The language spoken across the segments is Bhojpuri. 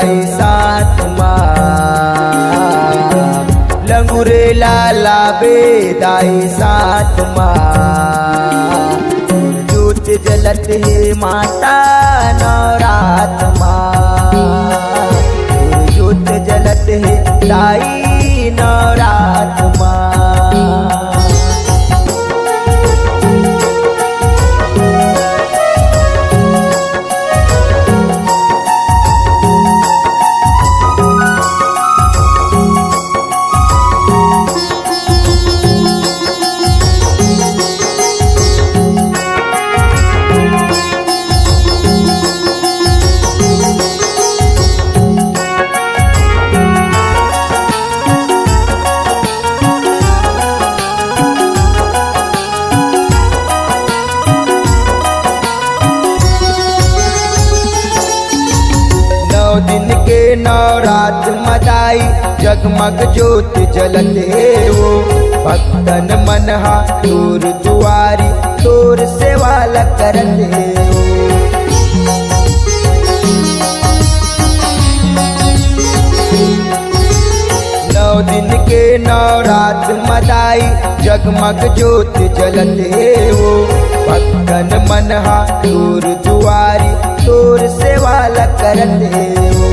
दाई साथ माँ, लंगुरे लाला बे दाई साथ माँ। ज्योत जलत है माता नवरात माँ, ज्योत जलत है दाई नवरात माँ। दिन के नवरात मदाई जगमग ज्योत जलत है वो, भक्तन मनहा तोर दुआरी तोर सेवा करत है वो। नौ दिन के नवरात मदाई जगमग ज्योत जलत है वो, भक्तन मनहा तोर दुआरी तोर सेवा करत है वो।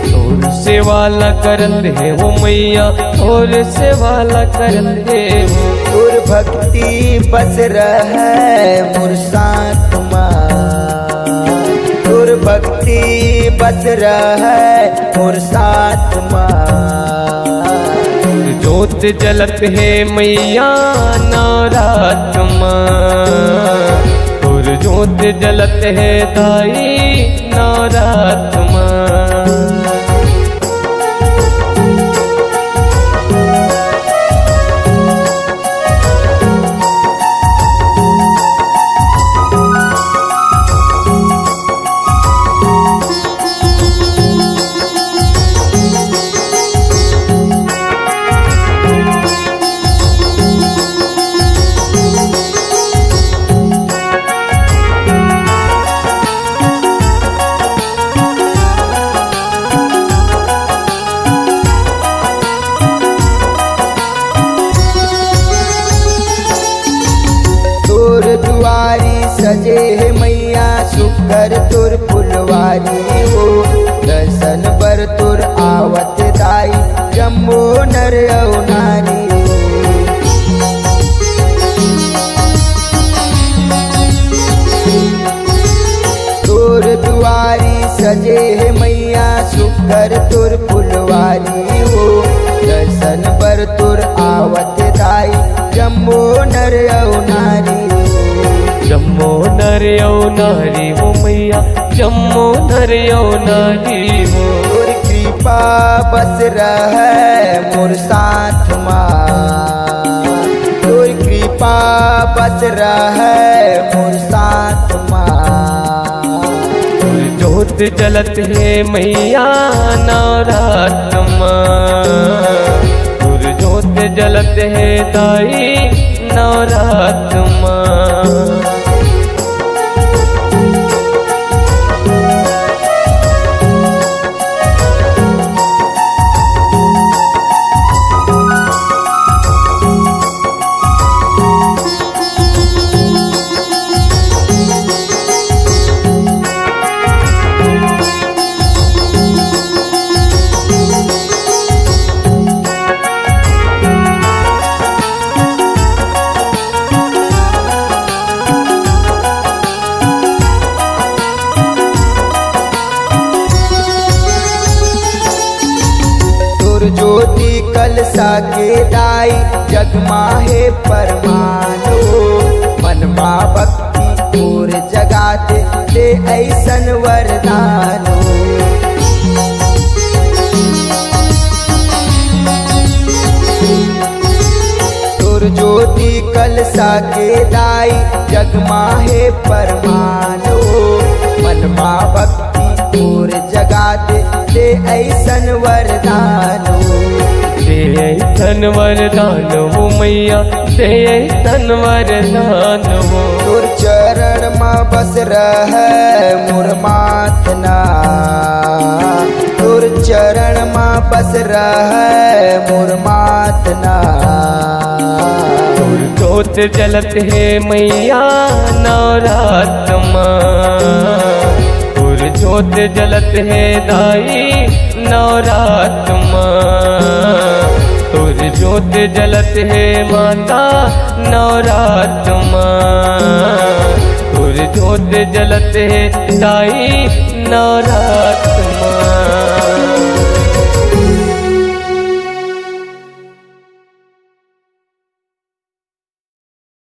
तोर सेवा करत है वो मैया, तोर सेवा करत है वो। तोर भक्ति बस रहे मोर साथ माँ, तोर भक्ति बस रहे मोर साथ माँ। ज्योत जलत है मैया नवरात माँ, तोर ज्योत जलत है दाई नवरात माँ। दुआरी सजे है मैया सुकर तुर फुलवारी हो, दर्शन बर तुर आवत दाई जम्मो नर औ नारी। तुर दुआरी सजे है मैया सुकर तुर फुलवारी हो, दर्शन बर तुर आवत दाई जम्मो नर औ नारी। जम्मो नर यौ नारी वो मैया, जम्मो नर यौ नारी वो। तोर कृपा बस रहे मोर साथ माँ, तोर कृपा बस रहे मोर साथ माँ। ज्योत जलत है मैया नवरात माँ, तोर ज्योत जलत है दाई नवरात माँ। ज्योति कलसा के दाई जगमाहे परमानो, मनमा भक्ति और जगाते दे ऐसन वरदानो। तुर ज्योति कलसा के दाई जगमाहे परमानो, मनमा भक्ति और जगाते दे ऐसन वरदानो। दे ऐसन वरदान वो मैया, दे ऐसन वरदान वो। तुर चरण माँ बस रहे मोर मातना, तुर चरण में बस रहे मोर मातना। तुर जोत जलत है मैया नवरात्र माँ, तुर जोत जलत है दाई नवरात्र माँ, तुर जोत जलत है माता नवरात्र माँ, तुर जोत जलत है दाई नवरात्र माँ।